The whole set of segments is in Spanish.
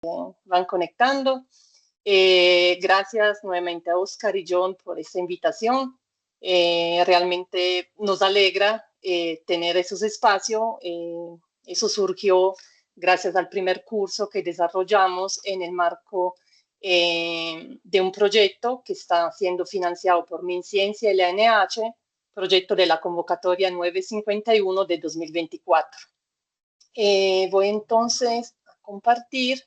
van conectando. Gracias nuevamente a Oscar y John por esta invitación. Realmente nos alegra tener esos espacios. Eso surgió gracias al primer curso que desarrollamos en el marco de un proyecto que está siendo financiado por MinCiencia y la NH, proyecto de la convocatoria 951 de 2024. Voy entonces a compartir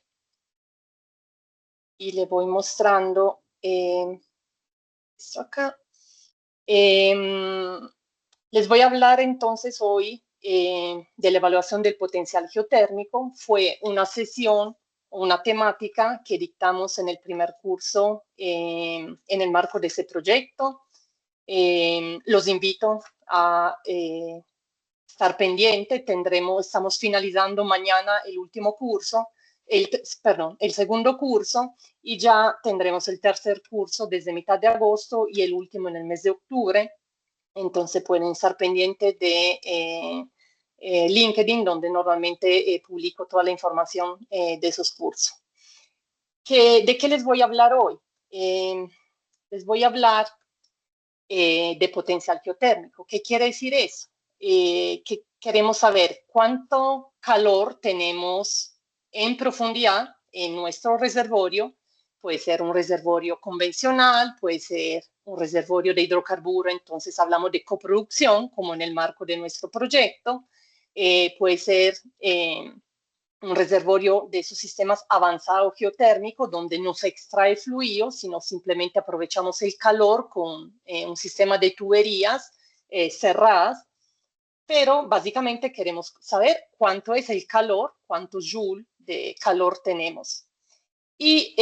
y le voy mostrando esto acá. Les voy a hablar entonces hoy de la evaluación del potencial geotérmico. Fue una sesión, una temática que dictamos en el primer curso en el marco de ese proyecto. Los invito a estar pendiente. Estamos finalizando mañana el último curso, el segundo curso, y ya tendremos el tercer curso desde mitad de agosto y el último en el mes de octubre. Entonces pueden estar pendientes de LinkedIn, donde normalmente publico toda la información de esos cursos. ¿De qué les voy a hablar hoy? Les voy a hablar de potencial geotérmico. ¿Qué quiere decir eso? Que queremos saber cuánto calor tenemos en profundidad en nuestro reservorio. Puede ser un reservorio convencional, puede ser un reservorio de hidrocarburo, entonces hablamos de coproducción, como en el marco de nuestro proyecto. Puede ser un reservorio de esos sistemas avanzados geotérmicos, donde no se extrae fluido, sino simplemente aprovechamos el calor con un sistema de tuberías cerradas. Pero básicamente queremos saber cuánto es el calor, cuántos joules de calor tenemos. Y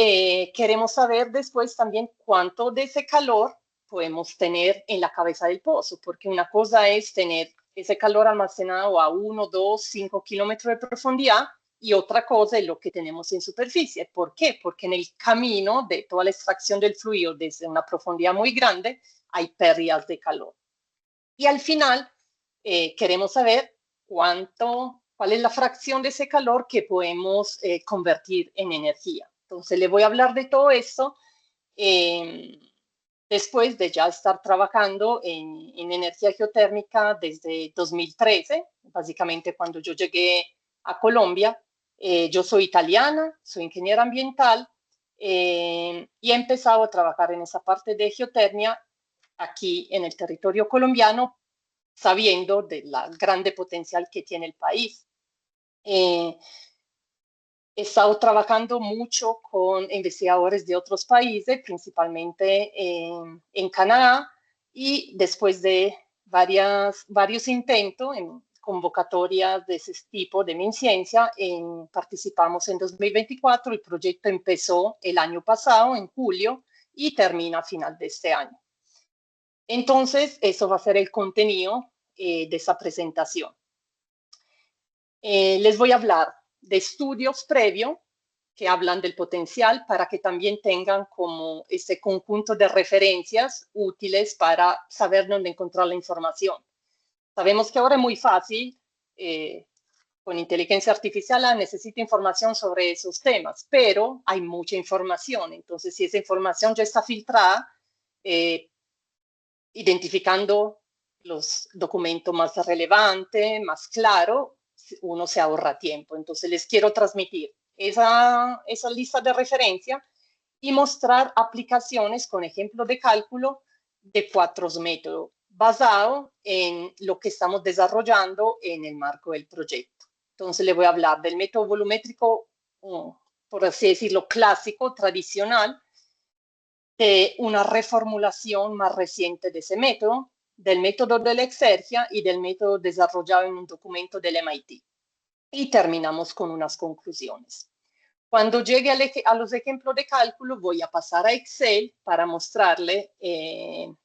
queremos saber después también cuánto de ese calor podemos tener en la cabeza del pozo, porque una cosa es tener ese calor almacenado a 1, 2, 5 kilómetros de profundidad, y otra cosa es lo que tenemos en superficie. ¿Por qué? Porque en el camino de toda la extracción del fluido desde una profundidad muy grande hay pérdidas de calor. Y al final queremos saber cuál es la fracción de ese calor que podemos convertir en energía. Entonces le voy a hablar de todo esto después de ya estar trabajando en energía geotérmica desde 2013, básicamente cuando yo llegué a Colombia. Yo soy italiana, soy ingeniera ambiental y he empezado a trabajar en esa parte de geotermia aquí en el territorio colombiano, sabiendo del grande potencial que tiene el país. He estado trabajando mucho con investigadores de otros países, principalmente en Canadá, y después de varios intentos en convocatorias de ese tipo de MinCiencia, participamos en 2024. El proyecto empezó el año pasado, en julio, y termina a final de este año. Entonces, eso va a ser el contenido de esa presentación. Les voy a hablar de estudios previos que hablan del potencial, para que también tengan como ese conjunto de referencias útiles para saber dónde encontrar la información. Sabemos que ahora es muy fácil, con inteligencia artificial necesita información sobre esos temas, pero hay mucha información. Entonces, si esa información ya está filtrada, identificando los documentos más relevantes, más claros, uno se ahorra tiempo. Entonces les quiero transmitir esa lista de referencia y mostrar aplicaciones con ejemplos de cálculo de 4 métodos basado en lo que estamos desarrollando en el marco del proyecto. Entonces le voy a hablar del método volumétrico, por así decirlo, clásico, tradicional, de una reformulación más reciente de ese método, del método de la exergia y del método desarrollado en un documento del MIT. Y terminamos con unas conclusiones. Cuando llegue a los ejemplos de cálculo, voy a pasar a Excel para mostrarle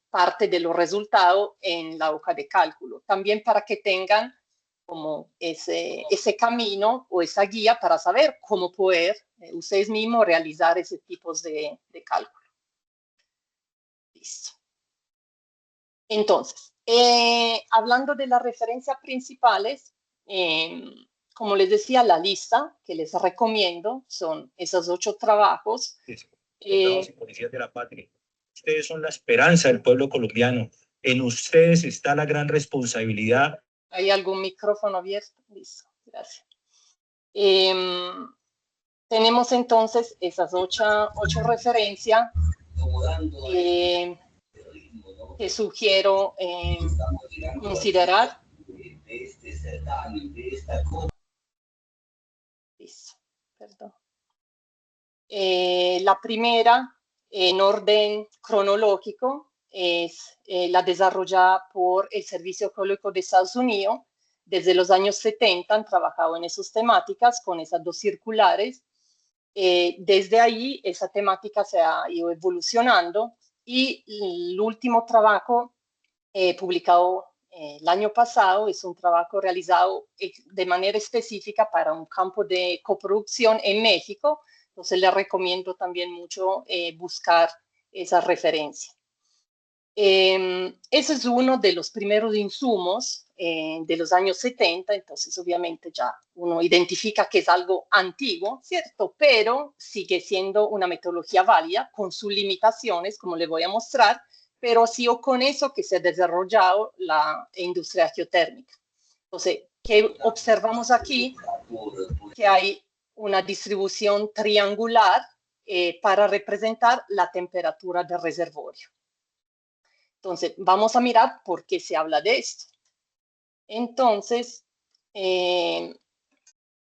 parte de los resultados en la hoja de cálculo. También para que tengan como ese camino o esa guía para saber cómo poder ustedes mismos realizar ese tipo de cálculo. Listo. Entonces, hablando de las referencias principales, como les decía, la lista que les recomiendo son esos 8 trabajos. Soldados y policías de la patria. Ustedes son la esperanza del pueblo colombiano. En ustedes está la gran responsabilidad. ¿Hay algún micrófono abierto? Listo, gracias. Tenemos entonces esas 8 referencias que sugiero considerar. Listo, perdón. La primera, en orden cronológico, es la desarrollada por el Servicio Geológico de Estados Unidos. Desde los años 70 han trabajado en esas temáticas con esas 2 circulares. Desde ahí esa temática se ha ido evolucionando y el último trabajo publicado el año pasado es un trabajo realizado de manera específica para un campo de coproducción en México. Entonces les recomiendo también mucho buscar esa referencia. Ese es uno de los primeros insumos de los años 70, entonces obviamente ya uno identifica que es algo antiguo, ¿cierto? Pero sigue siendo una metodología válida con sus limitaciones, como les voy a mostrar, pero ha sido con eso que se ha desarrollado la industria geotérmica. Entonces, ¿qué observamos aquí? Que hay una distribución triangular para representar la temperatura del reservorio. Entonces, vamos a mirar por qué se habla de esto. Entonces,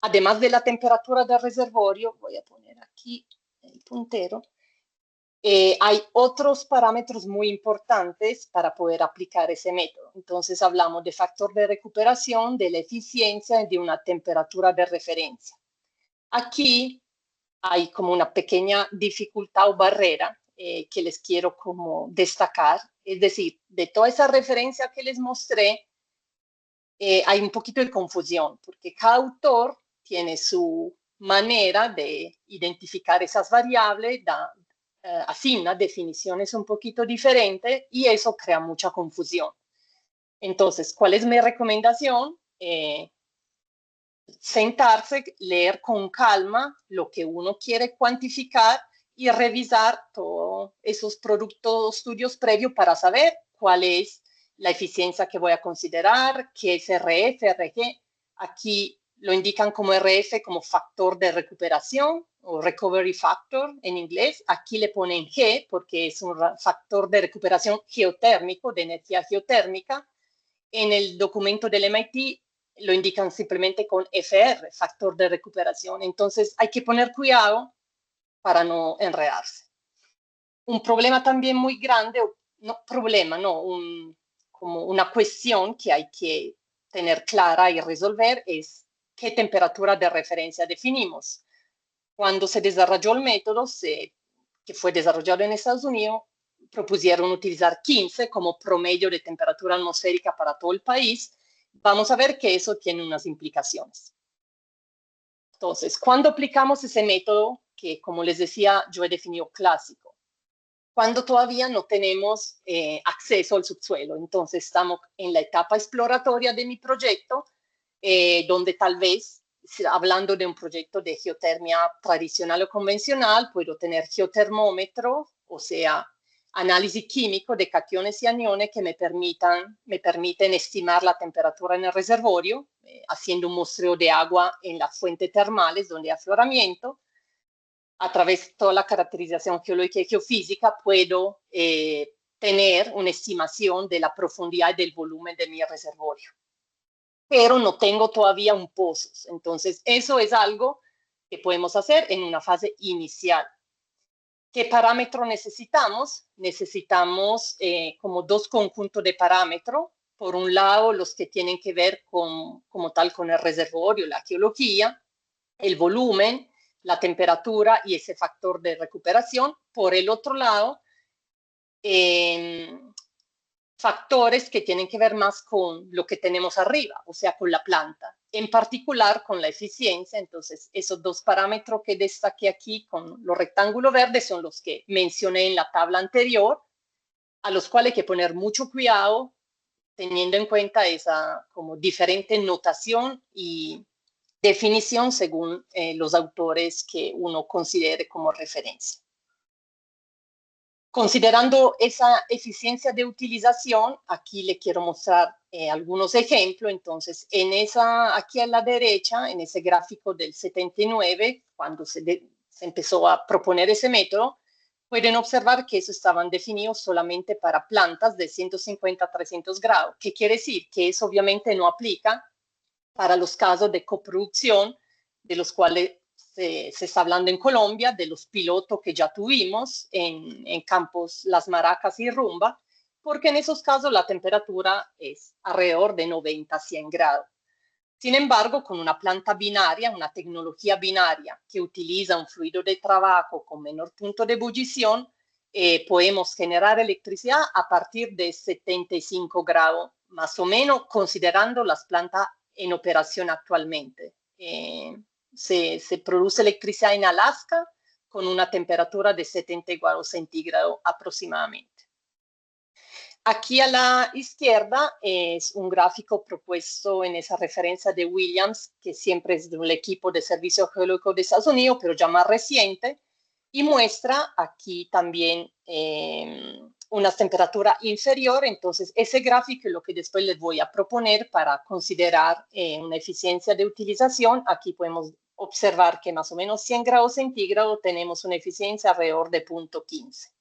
además de la temperatura del reservorio, voy a poner aquí el puntero, hay otros parámetros muy importantes para poder aplicar ese método. Entonces, hablamos de factor de recuperación, de la eficiencia y de una temperatura de referencia. Aquí hay como una pequeña dificultad o barrera que les quiero como destacar. Es decir, de toda esa referencia que les mostré, hay un poquito de confusión, porque cada autor tiene su manera de identificar esas variables, asigna definiciones un poquito diferentes y eso crea mucha confusión. Entonces, ¿cuál es mi recomendación? Sentarse, leer con calma lo que uno quiere cuantificar y revisar todos esos productos, estudios previos para saber cuál es la eficiencia que voy a considerar, qué es RF, RG. Aquí lo indican como RF, como factor de recuperación o recovery factor en inglés. Aquí le ponen G porque es un factor de recuperación geotérmico, de energía geotérmica. En el documento del MIT lo indican simplemente con FR, factor de recuperación. Entonces hay que poner cuidado para no enredarse. Un problema también muy grande, no problema, no, como una cuestión que hay que tener clara y resolver es qué temperatura de referencia definimos. Cuando se desarrolló el método, que fue desarrollado en Estados Unidos, propusieron utilizar 15 como promedio de temperatura atmosférica para todo el país. Vamos a ver que eso tiene unas implicaciones. Entonces, cuando aplicamos ese método, que como les decía, yo he definido clásico, cuando todavía no tenemos acceso al subsuelo, entonces estamos en la etapa exploratoria de mi proyecto, donde tal vez, hablando de un proyecto de geotermia tradicional o convencional, puedo tener geotermómetro, o sea, análisis químico de cationes y aniones que me permiten estimar la temperatura en el reservorio, haciendo un muestreo de agua en las fuentes termales donde hay afloramiento. A través de toda la caracterización geológica y geofísica puedo tener una estimación de la profundidad y del volumen de mi reservorio. Pero no tengo todavía un pozo. Entonces, eso es algo que podemos hacer en una fase inicial. ¿Qué parámetro necesitamos? Necesitamos como 2 conjuntos de parámetros. Por un lado, los que tienen que ver como tal con el reservorio, la geología, el volumen, la temperatura y ese factor de recuperación. Por el otro lado, factores que tienen que ver más con lo que tenemos arriba, o sea, con la planta, en particular con la eficiencia. Entonces, esos 2 parámetros que destaqué aquí con los rectángulos verdes son los que mencioné en la tabla anterior, a los cuales hay que poner mucho cuidado teniendo en cuenta esa como diferente notación y definición según los autores que uno considere como referencia. Considerando esa eficiencia de utilización, aquí le quiero mostrar algunos ejemplos. Entonces, aquí a la derecha, en ese gráfico del 79, cuando se empezó a proponer ese método, pueden observar que eso estaban definidos solamente para plantas de 150 a 300 grados. ¿Qué quiere decir? Que eso obviamente no aplica para los casos de coproducción, de los cuales se está hablando en Colombia, de los pilotos que ya tuvimos en campos Las Maracas y Rumba, porque en esos casos la temperatura es alrededor de 90 a 100 grados. Sin embargo, con una planta binaria, una tecnología binaria que utiliza un fluido de trabajo con menor punto de ebullición, podemos generar electricidad a partir de 75 grados, más o menos, considerando las plantas en operación actualmente. Se produce electricidad en Alaska con una temperatura de 70 grados centígrados aproximadamente. Aquí a la izquierda es un gráfico propuesto en esa referencia de Williams, que siempre es del equipo de Servicio Geológico de Estados Unidos, pero ya más reciente, y muestra aquí también una temperatura inferior. Entonces, ese gráfico es lo que después les voy a proponer para considerar una eficiencia de utilización. Aquí podemos observar que más o menos 100 grados centígrados tenemos una eficiencia alrededor de 0.15.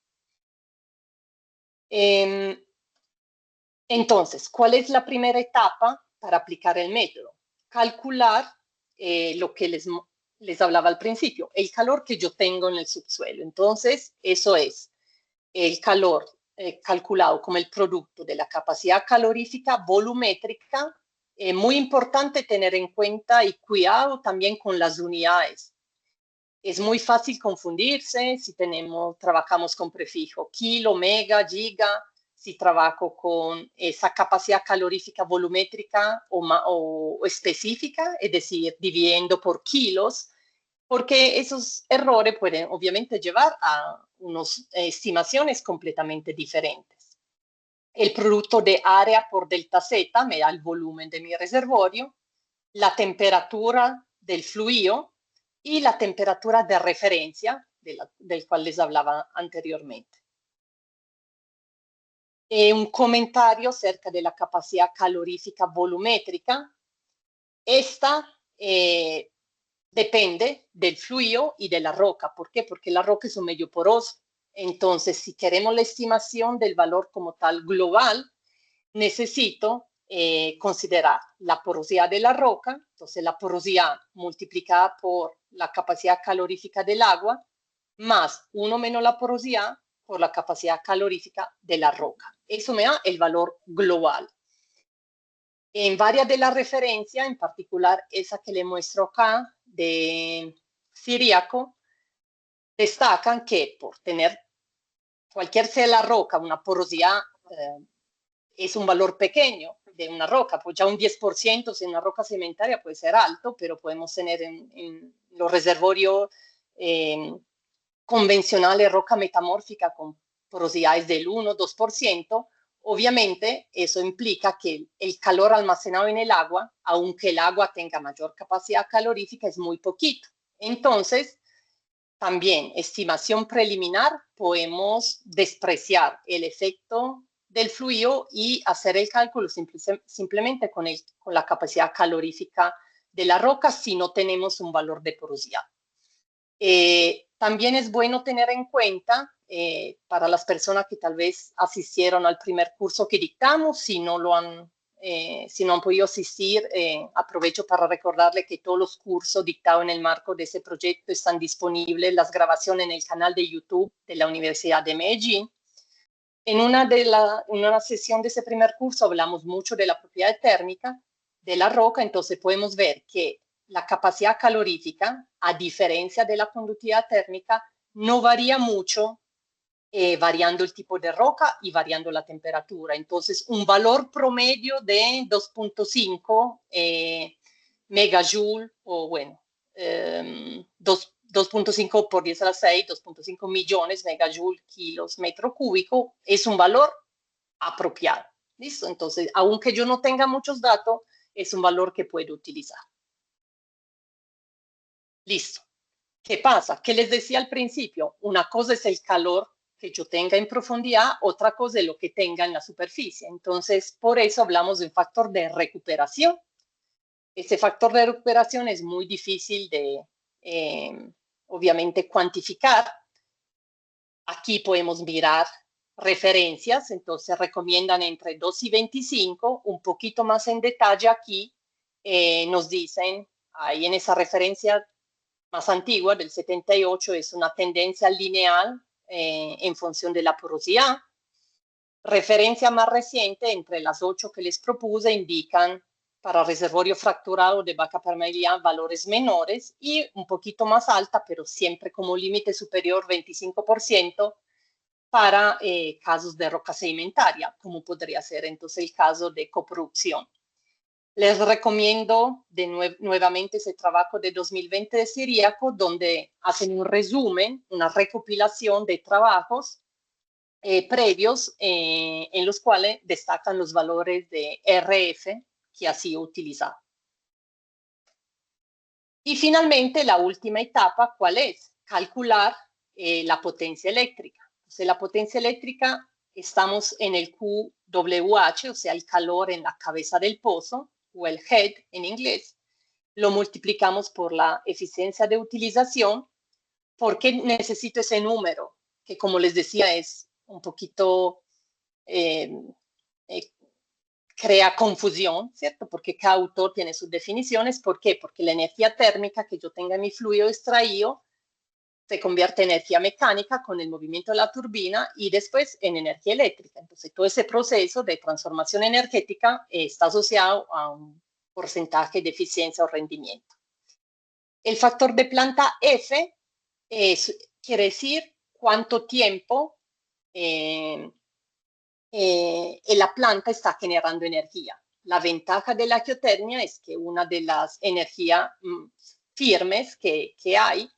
Entonces, ¿cuál es la primera etapa para aplicar el método? Calcular lo que les hablaba al principio, el calor que yo tengo en el subsuelo. Entonces, eso es el calor calculado como el producto de la capacidad calorífica volumétrica. Muy importante tener en cuenta y cuidado también con las unidades. Es muy fácil confundirse si trabajamos con prefijo kilo, mega, giga, si trabajo con esa capacidad calorífica volumétrica o específica, es decir, dividiendo por kilos, porque esos errores pueden obviamente llevar a unas estimaciones completamente diferentes. El producto de área por delta Z me da el volumen de mi reservorio, la temperatura del fluido y la temperatura de referencia del cual les hablaba anteriormente. Un comentario acerca de la capacidad calorífica volumétrica. Esta depende del fluido y de la roca. ¿Por qué? Porque la roca es un medio poroso. Entonces, si queremos la estimación del valor como tal global, necesito considerar la porosidad de la roca. Entonces, la porosidad multiplicada por la capacidad calorífica del agua, más 1 menos la porosidad por la capacidad calorífica de la roca. Eso me da el valor global. En varias de las referencias, en particular esa que le muestro acá de Ciriaco, destacan que por tener cualquier sea la roca una porosidad es un valor pequeño de una roca, pues ya un 10% en una roca sedimentaria puede ser alto, pero podemos tener en los reservorios convencionales roca metamórfica con porosidades del 1-2%. Obviamente, eso implica que el calor almacenado en el agua, aunque el agua tenga mayor capacidad calorífica, es muy poquito. Entonces, también, estimación preliminar, podemos despreciar el efecto del fluido y hacer el cálculo simplemente con la capacidad calorífica de la roca si no tenemos un valor de porosidad. También es bueno tener en cuenta para las personas que tal vez asistieron al primer curso que dictamos, si no han podido asistir, aprovecho para recordarle que todos los cursos dictados en el marco de ese proyecto están disponibles, las grabaciones en el canal de YouTube de la Universidad de Medellín. En una sesión de ese primer curso hablamos mucho de la propiedad térmica de la roca. Entonces podemos ver que la capacidad calorífica, a diferencia de la conductividad térmica, no varía mucho variando el tipo de roca y variando la temperatura. Entonces, un valor promedio de 2.5 megajoule, o bueno, 2.5 por 10 a la 6, 2.5 millones megajoule kilos metro cúbico, es un valor apropiado. ¿Listo? Entonces, aunque yo no tenga muchos datos, es un valor que puedo utilizar. Listo. ¿Qué pasa? Que les decía al principio, una cosa es el calor que yo tenga en profundidad, otra cosa es lo que tenga en la superficie. Entonces, por eso hablamos de un factor de recuperación. Ese factor de recuperación es muy difícil de, obviamente, cuantificar. Aquí podemos mirar referencias, entonces recomiendan entre 2 y 25, un poquito más en detalle aquí, nos dicen, ahí en esa referencia más antigua, del 78, es una tendencia lineal en función de la porosidad. Referencia más reciente, entre las 8 que les propuse, indican para reservorio fracturado de baja permeabilidad valores menores y un poquito más alta, pero siempre como límite superior 25% para casos de roca sedimentaria, como podría ser entonces el caso de coproducción. Les recomiendo nuevamente ese trabajo de 2020 de Siriaco, donde hacen un resumen, una recopilación de trabajos previos en los cuales destacan los valores de RF que ha sido utilizado. Y finalmente, la última etapa, ¿cuál es? Calcular la potencia eléctrica. Entonces, la potencia eléctrica, estamos en el QWH, o sea, el calor en la cabeza del pozo, o el head en inglés, lo multiplicamos por la eficiencia de utilización. ¿Por qué necesito ese número? Que como les decía, es un poquito, crea confusión, ¿cierto? Porque cada autor tiene sus definiciones. ¿Por qué? Porque la energía térmica que yo tenga en mi fluido extraído se convierte en energía mecánica con el movimiento de la turbina y después en energía eléctrica. Entonces, todo ese proceso de transformación energética está asociado a un porcentaje de eficiencia o rendimiento. El factor de planta F quiere decir cuánto tiempo la planta está generando energía. La ventaja de la geotermia es que una de las energías firmes que hay,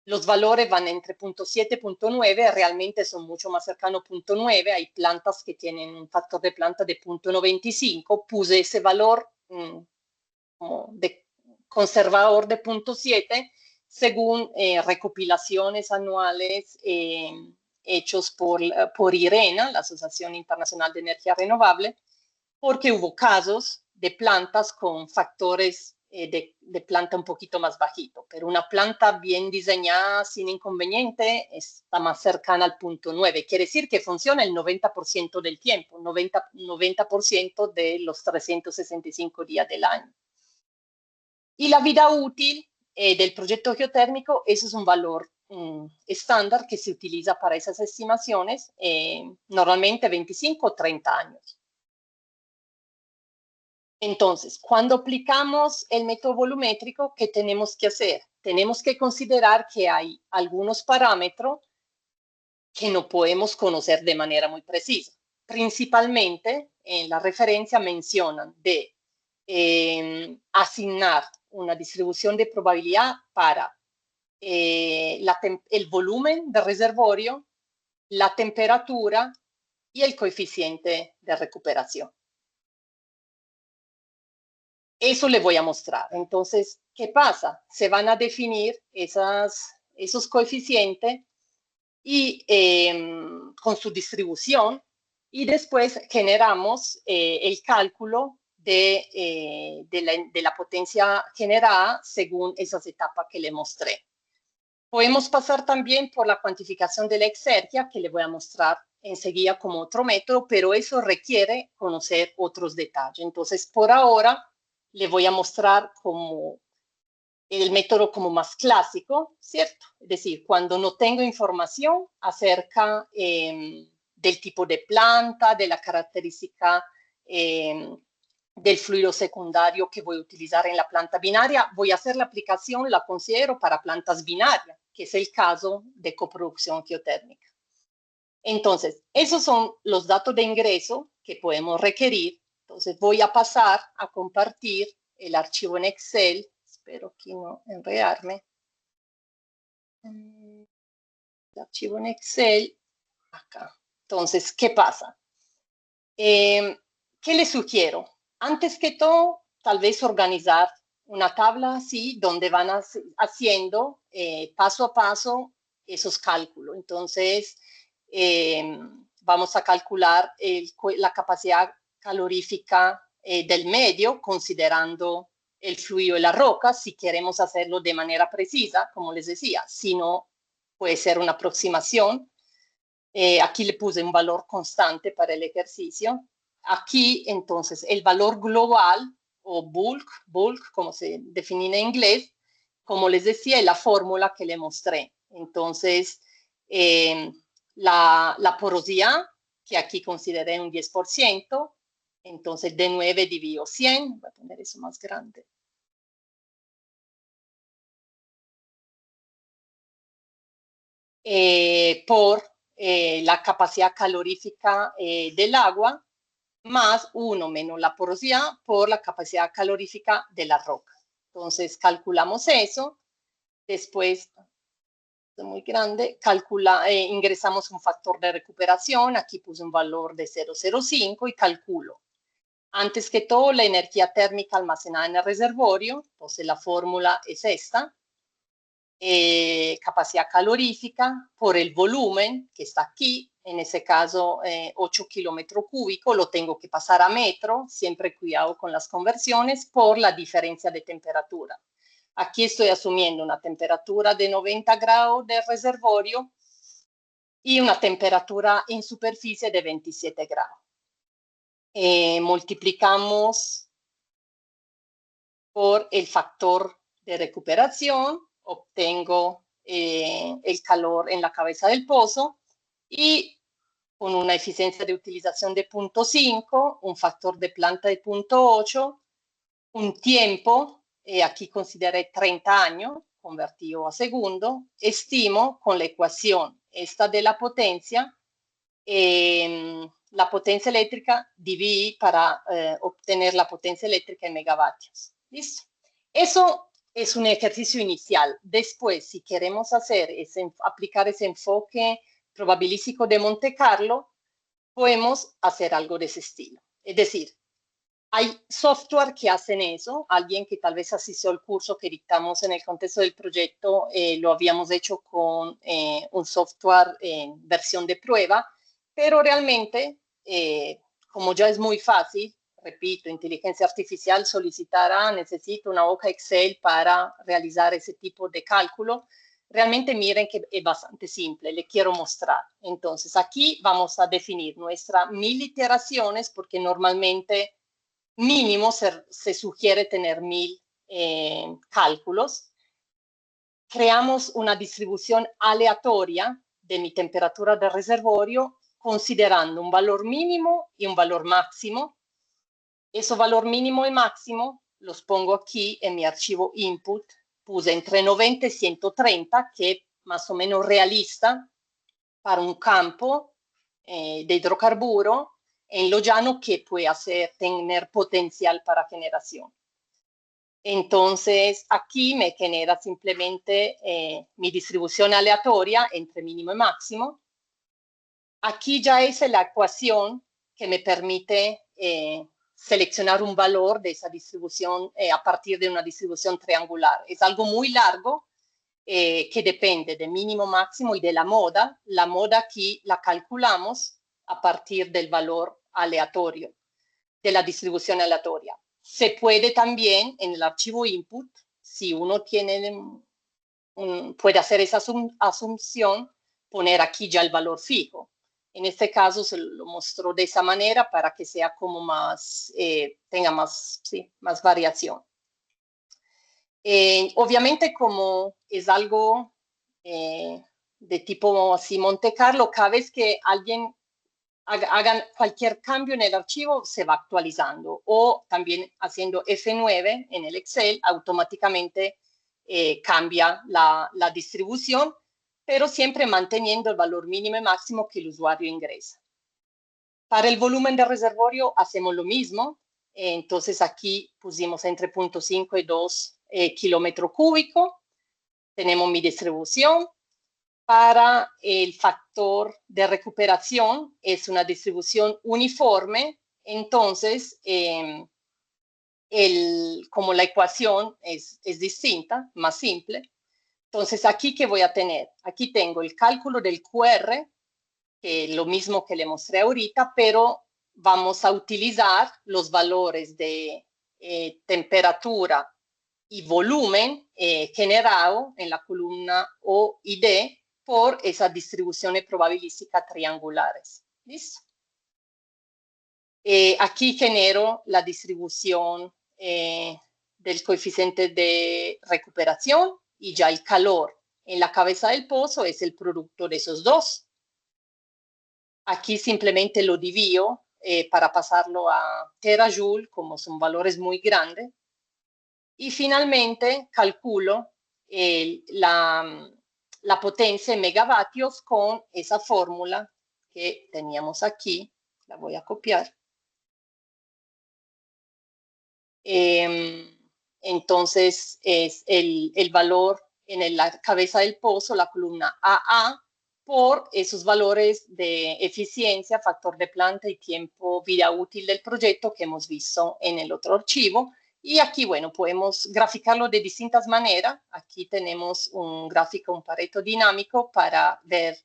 los valores van entre 0.7 y 0.9, realmente son mucho más cercanos a 0.9, hay plantas que tienen un factor de planta de 0.95, puse ese valor como de conservador de 0.7 según recopilaciones anuales hechos por IRENA, la Asociación Internacional de Energía Renovable, porque hubo casos de plantas con factores de planta un poquito más bajito, pero una planta bien diseñada, sin inconveniente, está más cercana al 0.9. Quiere decir que funciona el 90% del tiempo, 90% de los 365 días del año. Y la vida útil del proyecto geotérmico, ese es un valor estándar que se utiliza para esas estimaciones, normalmente 25 o 30 años. Entonces, cuando aplicamos el método volumétrico, ¿qué tenemos que hacer? Tenemos que considerar que hay algunos parámetros que no podemos conocer de manera muy precisa. Principalmente, en la referencia mencionan de asignar una distribución de probabilidad para el volumen del reservorio, la temperatura y el coeficiente de recuperación. Eso le voy a mostrar. Entonces, ¿qué pasa? Se van a definir esos coeficientes y con su distribución y después generamos el cálculo de la potencia generada según esas etapas que le mostré. Podemos pasar también por la cuantificación de la exergia, que le voy a mostrar enseguida como otro método, pero eso requiere conocer otros detalles. Entonces, por ahora, le voy a mostrar como el método como más clásico, ¿cierto? Es decir, cuando no tengo información acerca del tipo de planta, de la característica del fluido secundario que voy a utilizar en la planta binaria, voy a hacer la aplicación, la considero para plantas binarias, que es el caso de coproducción geotérmica. Entonces, esos son los datos de ingreso que podemos requerir. Entonces, voy a pasar a compartir el archivo en Excel. Espero aquí no enredarme. El archivo en Excel, acá. Entonces, ¿qué pasa? ¿Qué les sugiero? Antes que todo, tal vez organizar una tabla así donde van haciendo paso a paso esos cálculos. Entonces, vamos a calcular la capacidad calorífica del medio, considerando el fluido de la roca, si queremos hacerlo de manera precisa, como les decía, si no, puede ser una aproximación. Aquí le puse un valor constante para el ejercicio. Aquí, entonces, el valor global o bulk, como se define en inglés, como les decía, es la fórmula que le mostré. Entonces, la porosidad, que aquí consideré un 10%, entonces de 9 dividido 100, voy a poner eso más grande. Por la capacidad calorífica del agua, más 1 menos la porosidad por la capacidad calorífica de la roca. Entonces calculamos eso, después, muy grande, ingresamos un factor de recuperación, aquí puse un valor de 0,05 y calculo. Antes que todo, la energía térmica almacenada en el reservorio, entonces la fórmula es esta, capacidad calorífica por el volumen que está aquí, en ese caso 8 kilómetros cúbicos, lo tengo que pasar a metro, siempre cuidado con las conversiones, por la diferencia de temperatura. Aquí estoy asumiendo una temperatura de 90 grados del reservorio y una temperatura en superficie de 27 grados. Multiplicamos por el factor de recuperación, obtengo el calor en la cabeza del pozo y con una eficiencia de utilización de 0,5, un factor de planta de 0,8, un tiempo, aquí consideré 30 años, convertido a segundo, estimo con la ecuación esta de la potencia eléctrica dividí para obtener la potencia eléctrica en megavatios. ¿Listo? Eso es un ejercicio inicial. Después, si queremos aplicar ese enfoque probabilístico de Monte Carlo, podemos hacer algo de ese estilo. Es decir, hay software que hacen eso. Alguien que tal vez asistió al curso que dictamos en el contexto del proyecto, lo habíamos hecho con un software en versión de prueba, pero realmente, como ya es muy fácil, repito, inteligencia artificial solicitará, necesito una hoja Excel para realizar ese tipo de cálculo. Realmente miren que es bastante simple, le quiero mostrar. Entonces, aquí vamos a definir nuestras 1000 iteraciones, porque normalmente mínimo se sugiere tener 1000 cálculos. Creamos una distribución aleatoria de mi temperatura del reservorio, considerando un valor mínimo y un valor máximo. Ese valor mínimo y máximo los pongo aquí en mi archivo input. Puse entre 90 y 130, que es más o menos realista para un campo de hidrocarburo en lo llano que puede tener potencial para generación. Entonces, aquí me genera simplemente mi distribución aleatoria entre mínimo y máximo. Aquí ya es la ecuación que me permite seleccionar un valor de esa distribución a partir de una distribución triangular. Es algo muy largo que depende del mínimo, máximo y de la moda. La moda aquí la calculamos a partir del valor aleatorio, de la distribución aleatoria. Se puede también en el archivo input, si uno puede hacer esa asunción, poner aquí ya el valor fijo. En este caso se lo mostró de esa manera para que sea como más, tenga más variación. Obviamente, como es algo de tipo así Monte Carlo, cada vez que alguien hagan cualquier cambio en el archivo, se va actualizando. O también haciendo F9 en el Excel, automáticamente cambia la distribución, pero siempre manteniendo el valor mínimo y máximo que el usuario ingresa. Para el volumen del reservorio hacemos lo mismo. Entonces aquí pusimos entre 0,5 y 2 kilómetros cúbicos. Tenemos mi distribución. Para el factor de recuperación es una distribución uniforme. Entonces, como la ecuación es distinta, más simple. Entonces, ¿aquí qué voy a tener? Aquí tengo el cálculo del QR, que es lo mismo que le mostré ahorita, pero vamos a utilizar los valores de temperatura y volumen generado en la columna O y D por esas distribuciones probabilísticas triangulares. ¿Listo? Aquí genero la distribución del coeficiente de recuperación y ya el calor en la cabeza del pozo es el producto de esos dos. Aquí simplemente lo divido para pasarlo a terajoule, como son valores muy grandes. Y finalmente calculo la potencia en megavatios con esa fórmula que teníamos aquí. La voy a copiar. Entonces es el valor en la cabeza del pozo, la columna AA, por esos valores de eficiencia, factor de planta y tiempo vida útil del proyecto que hemos visto en el otro archivo. Y aquí, bueno, podemos graficarlo de distintas maneras. Aquí tenemos un gráfico, un Pareto dinámico para ver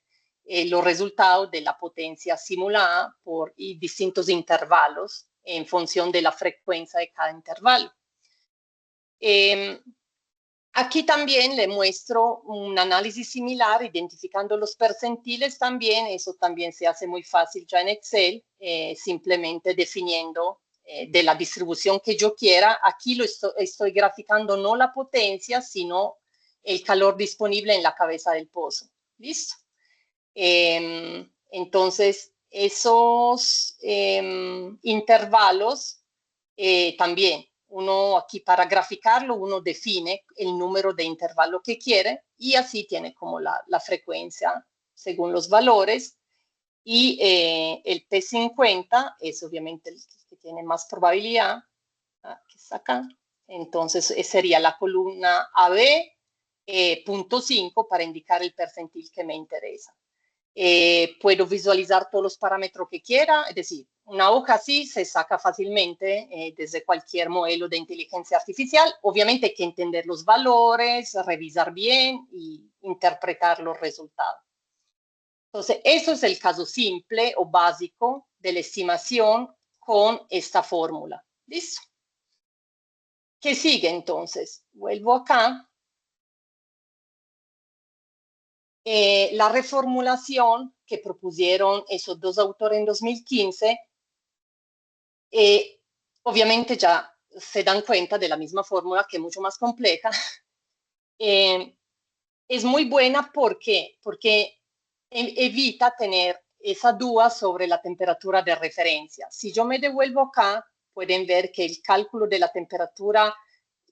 los resultados de la potencia simulada por distintos intervalos en función de la frecuencia de cada intervalo. Aquí también le muestro un análisis similar, identificando los percentiles también. Eso también se hace muy fácil ya en Excel, simplemente definiendo de la distribución que yo quiera. Aquí lo estoy graficando no la potencia, sino el calor disponible en la cabeza del pozo. ¿Listo? Entonces, esos intervalos también, uno aquí para graficarlo, uno define el número de intervalo que quiere y así tiene como la frecuencia según los valores. Y el P50 es obviamente el que tiene más probabilidad, que está acá. Entonces sería la columna AB, punto 5 para indicar el percentil que me interesa. Puedo visualizar todos los parámetros que quiera, es decir, una hoja así se saca fácilmente desde cualquier modelo de inteligencia artificial. Obviamente hay que entender los valores, revisar bien y interpretar los resultados. Entonces, eso es el caso simple o básico de la estimación con esta fórmula. ¿Listo? ¿Qué sigue entonces? Vuelvo acá. La reformulación que propusieron esos dos autores en 2015, obviamente ya se dan cuenta de la misma fórmula, que es mucho más compleja. Es muy buena porque evita tener esa duda sobre la temperatura de referencia. Si yo me devuelvo acá, pueden ver que el cálculo de la temperatura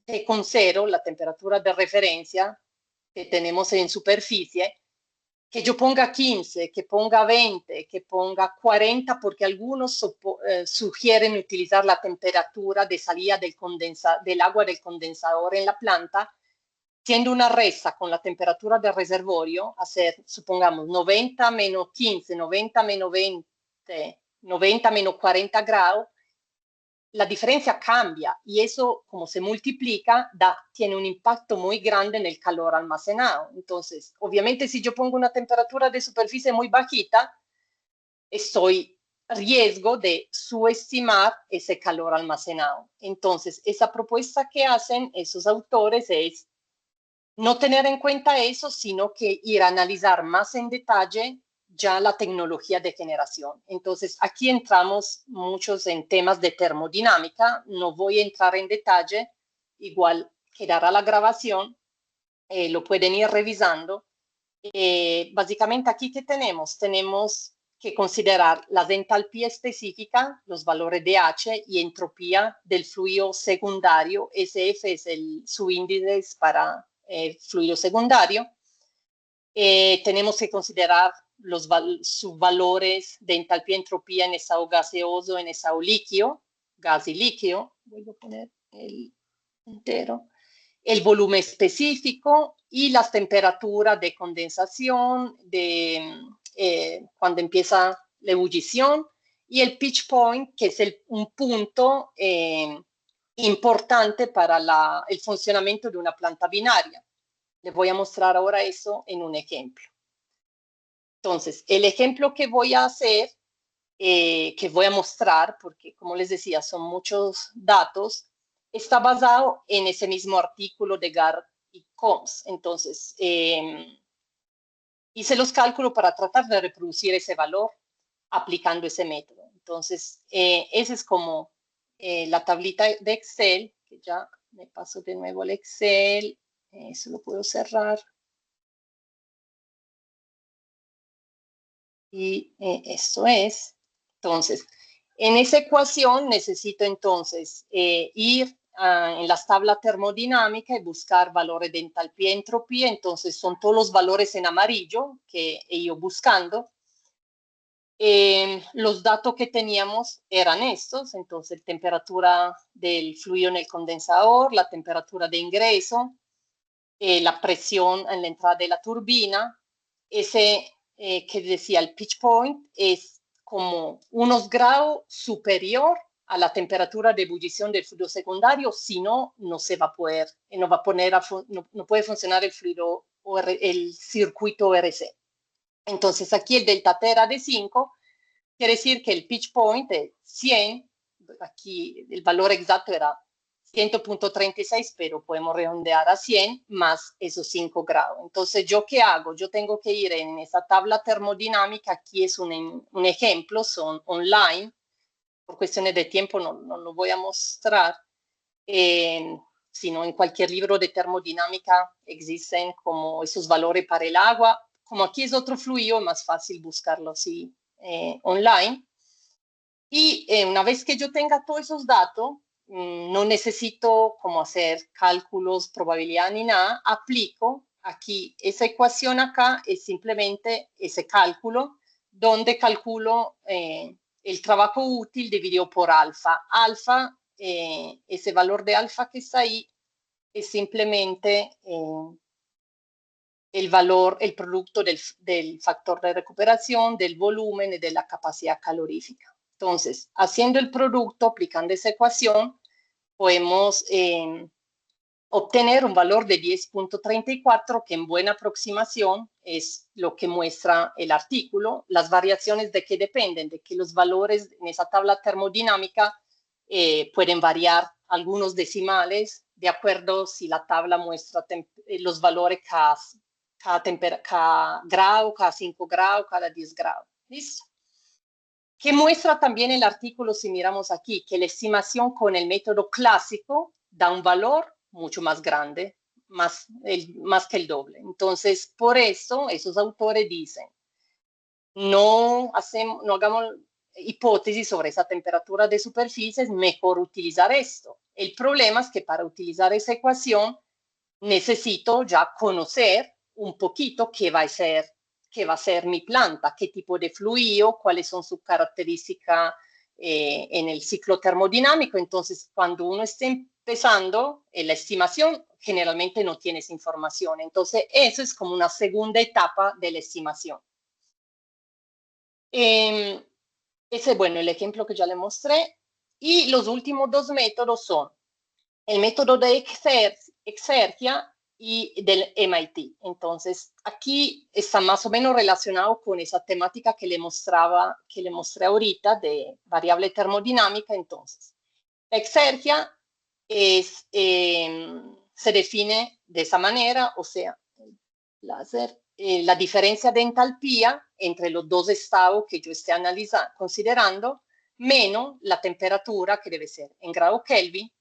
T con 0, la temperatura de referencia que tenemos en superficie, que yo ponga 15, que ponga 20, que ponga 40, porque algunos sugieren utilizar la temperatura de salida del agua del condensador en la planta, siendo una resta con la temperatura del reservorio, hacer, supongamos, 90 menos 15, 90 menos 20, 90 menos 40 grados, la diferencia cambia y eso, como se multiplica, tiene un impacto muy grande en el calor almacenado. Entonces, obviamente, si yo pongo una temperatura de superficie muy bajita, estoy riesgo de subestimar ese calor almacenado. Entonces, esa propuesta que hacen esos autores es no tener en cuenta eso, sino que ir a analizar más en detalle ya la tecnología de generación. Entonces, aquí entramos muchos en temas de termodinámica, no voy a entrar en detalle, igual quedará la grabación, lo pueden ir revisando. Básicamente aquí, ¿qué tenemos? Tenemos que considerar la entalpía específica, los valores de H y entropía del fluido secundario. SF es el subíndice para fluido secundario. Tenemos que considerar los subvalores de entalpía y entropía en estado gaseoso, en estado líquido, gas y líquido. Voy a poner el entero. El volumen específico y las temperaturas de condensación, cuando empieza la ebullición, y el pitch point, que es un punto importante para el funcionamiento de una planta binaria. Les voy a mostrar ahora eso en un ejemplo. Entonces, el ejemplo que voy a hacer, que voy a mostrar, porque como les decía, son muchos datos, está basado en ese mismo artículo de Gard y Combs. Entonces, hice los cálculos para tratar de reproducir ese valor aplicando ese método. Entonces, esa es como la tablita de Excel, que ya me paso de nuevo al Excel, eso lo puedo cerrar. Y esto es. Entonces, en esa ecuación necesito entonces ir en las tablas termodinámicas y buscar valores de entalpía y entropía. Entonces, son todos los valores en amarillo que he ido buscando. Los datos que teníamos eran estos, entonces temperatura del fluido en el condensador, la temperatura de ingreso, la presión en la entrada de la turbina, ese que decía el pitch point es como unos grados superior a la temperatura de ebullición del fluido secundario, si no, no se va a poder, no puede funcionar el fluido, el circuito RC. Entonces aquí el delta T era de 5, quiere decir que el pitch point es 100, aquí el valor exacto era 100.36, pero podemos redondear a 100 más esos 5 grados. Entonces, ¿yo qué hago? Yo tengo que ir en esa tabla termodinámica, aquí es un ejemplo, son online, por cuestiones de tiempo no lo voy a mostrar, sino en cualquier libro de termodinámica existen como esos valores para el agua. Como aquí es otro fluido, es más fácil buscarlo así online. Y una vez que yo tenga todos esos datos, no necesito como hacer cálculos, probabilidad ni nada, aplico aquí esa ecuación acá, es simplemente ese cálculo, donde calculo el trabajo útil dividido por alfa. Alfa, ese valor de alfa que está ahí, es simplemente el valor, el producto del factor de recuperación, del volumen y de la capacidad calorífica. Entonces, haciendo el producto, aplicando esa ecuación, podemos obtener un valor de 10.34, que en buena aproximación es lo que muestra el artículo. Las variaciones de qué dependen, de que los valores en esa tabla termodinámica pueden variar algunos decimales, de acuerdo si la tabla muestra los valores cada grado, cada 5 grados, cada 10 grados. ¿Listo? Que muestra también el artículo, si miramos aquí, que la estimación con el método clásico da un valor mucho más grande, más que el doble. Entonces, por eso, esos autores dicen, no hagamos hipótesis sobre esa temperatura de superficie, es mejor utilizar esto. El problema es que para utilizar esa ecuación necesito ya conocer un poquito qué va a ser mi planta, qué tipo de fluido, cuáles son sus características en el ciclo termodinámico. Entonces, cuando uno está empezando la estimación, generalmente no tienes información. Entonces, eso es como una segunda etapa de la estimación. Ese es, bueno, el ejemplo que ya le mostré. Y los últimos dos métodos son el método de Exergia y del MIT. Entonces, aquí está más o menos relacionado con esa temática que le mostré ahorita de variable termodinámica. Entonces, la Exergia se define de esa manera, o sea, la diferencia de entalpía entre los dos estados que yo esté considerando, menos la temperatura, que debe ser en grado Kelvin,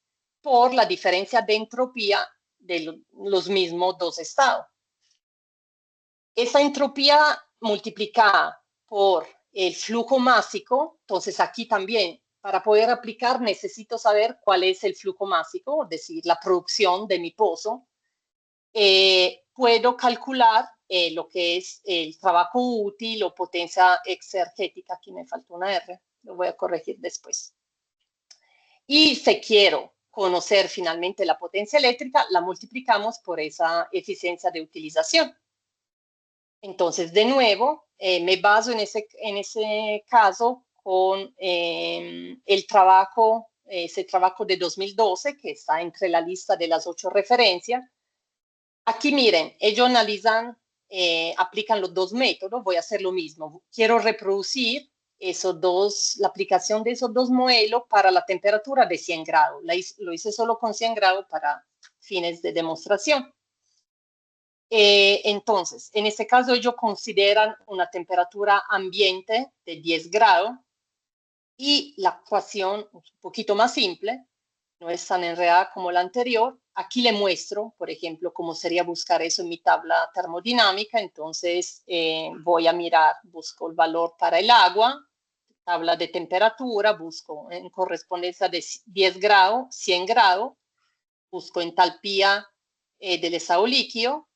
por la diferencia de entropía de los mismos dos estados. Esa entropía multiplicada por el flujo másico, entonces aquí también, para poder aplicar, necesito saber cuál es el flujo másico, es decir, la producción de mi pozo. Puedo calcular lo que es el trabajo útil o potencia exergética. Aquí me faltó una R, lo voy a corregir después. Y si quiero conocer finalmente la potencia eléctrica, la multiplicamos por esa eficiencia de utilización. Entonces, de nuevo, me baso en ese caso con el trabajo ese trabajo de 2012, que está entre la lista de las 8 referencias. Aquí miren, ellos analizan, aplican los dos métodos, voy a hacer lo mismo. Quiero reproducir la aplicación de esos dos modelos para la temperatura de 100 grados. Lo hice solo con 100 grados para fines de demostración. Entonces, en este caso ellos consideran una temperatura ambiente de 10 grados y la ecuación un poquito más simple, no es tan enredada como la anterior. Aquí le muestro, por ejemplo, cómo sería buscar eso en mi tabla termodinámica. Entonces voy a mirar, busco el valor para el agua, tabla de temperatura, busco en correspondencia de 10 grados, 100 grados, busco entalpía del estado líquido,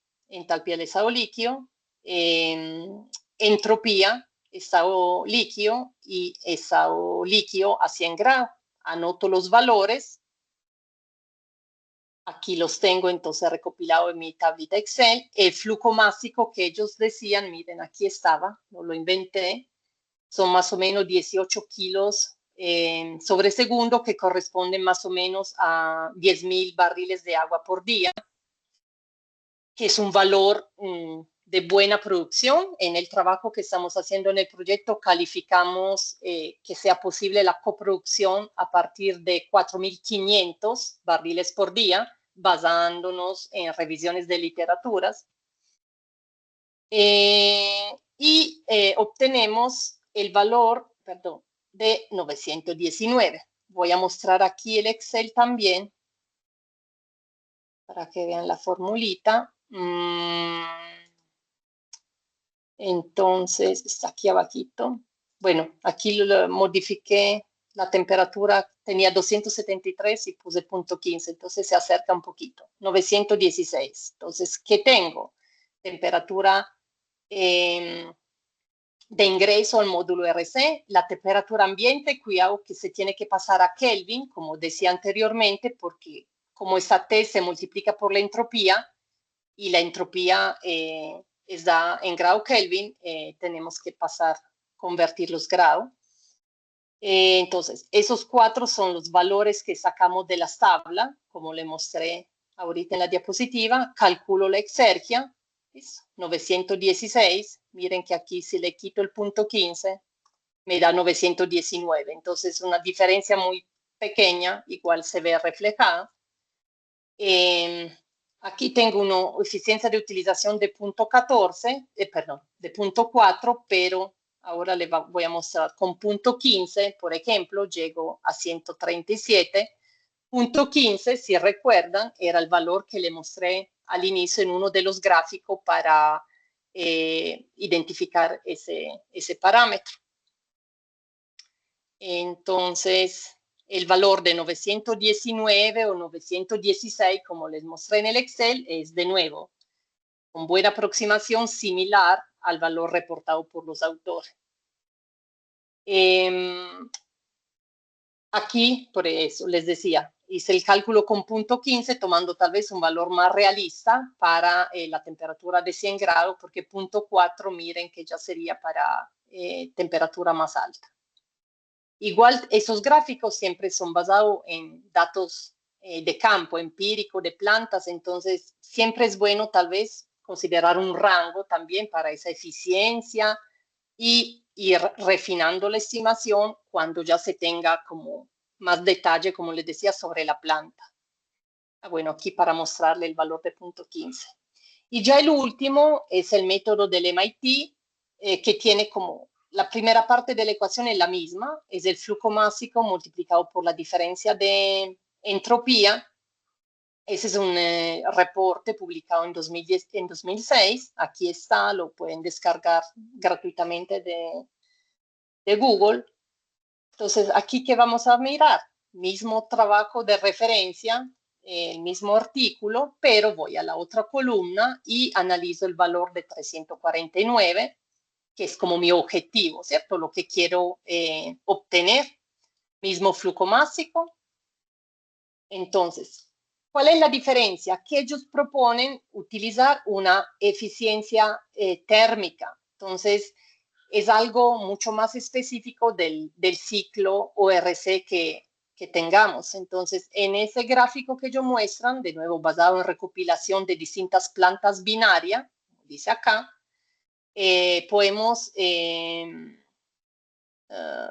entropía, estado líquido y estado líquido a 100 grados. Anoto los valores. Aquí los tengo entonces recopilado en mi tablita Excel. El flujo másico que ellos decían, miren, aquí estaba, no lo inventé, son más o menos 18 kilos sobre segundo, que corresponden más o menos a 10.000 barriles de agua por día, que es un valor de buena producción. En el trabajo que estamos haciendo en el proyecto calificamos que sea posible la coproducción a partir de 4.500 barriles por día, basándonos en revisiones de literaturas. Y obtenemos el valor, perdón, de 919. Voy a mostrar aquí el Excel también para que vean la formulita. Entonces, está aquí abajito. Bueno, aquí lo modifiqué, la temperatura tenía 273 y puse 0.15, entonces se acerca un poquito, 916. Entonces, ¿qué tengo? Temperatura de ingreso al módulo RC, la temperatura ambiente, cuidado que se tiene que pasar a Kelvin, como decía anteriormente, porque como esta T se multiplica por la entropía, y la entropía está en grado Kelvin, tenemos que convertir los grados. Entonces, esos 4 son los valores que sacamos de las tablas, como le mostré ahorita en la diapositiva. Calculo la exergia, 916. Miren que aquí si le quito el 0.15, me da 919. Entonces, una diferencia muy pequeña, igual se ve reflejada. Aquí tengo una eficiencia de utilización de 0.14, perdón, de 0.4, pero ahora le voy a mostrar con 0.15, por ejemplo, llego a 137. 0.15, si recuerdan, era el valor que le mostré al inicio en uno de los gráficos para identificar ese parámetro. Entonces, el valor de 919 o 916, como les mostré en el Excel, es de nuevo con buena aproximación similar al valor reportado por los autores. Aquí, por eso les decía, hice el cálculo con 0.15, tomando tal vez un valor más realista para la temperatura de 100 grados, porque 0.4, miren que ya sería para temperatura más alta. Igual, esos gráficos siempre son basados en datos de campo, empírico, de plantas, entonces siempre es bueno tal vez considerar un rango también para esa eficiencia y ir refinando la estimación cuando ya se tenga como más detalle, como les decía, sobre la planta. Bueno, aquí para mostrarle el valor de 0.15. Y ya el último es el método del MIT, que tiene como la primera parte de la ecuación es la misma, es el flujo másico multiplicado por la diferencia de entropía. Ese es un reporte publicado en 2006. Aquí está, lo pueden descargar gratuitamente de Google. Entonces, aquí, ¿qué vamos a mirar? Mismo trabajo de referencia, el mismo artículo, pero voy a la otra columna y analizo el valor de 349, que es como mi objetivo, ¿cierto? Lo que quiero obtener. Mismo flujo másico. Entonces, ¿cuál es la diferencia? Que ellos proponen utilizar una eficiencia térmica. Entonces, es algo mucho más específico del ciclo ORC que que tengamos. Entonces, en ese gráfico que ellos muestran, de nuevo basado en recopilación de distintas plantas binarias, dice acá, podemos, ellos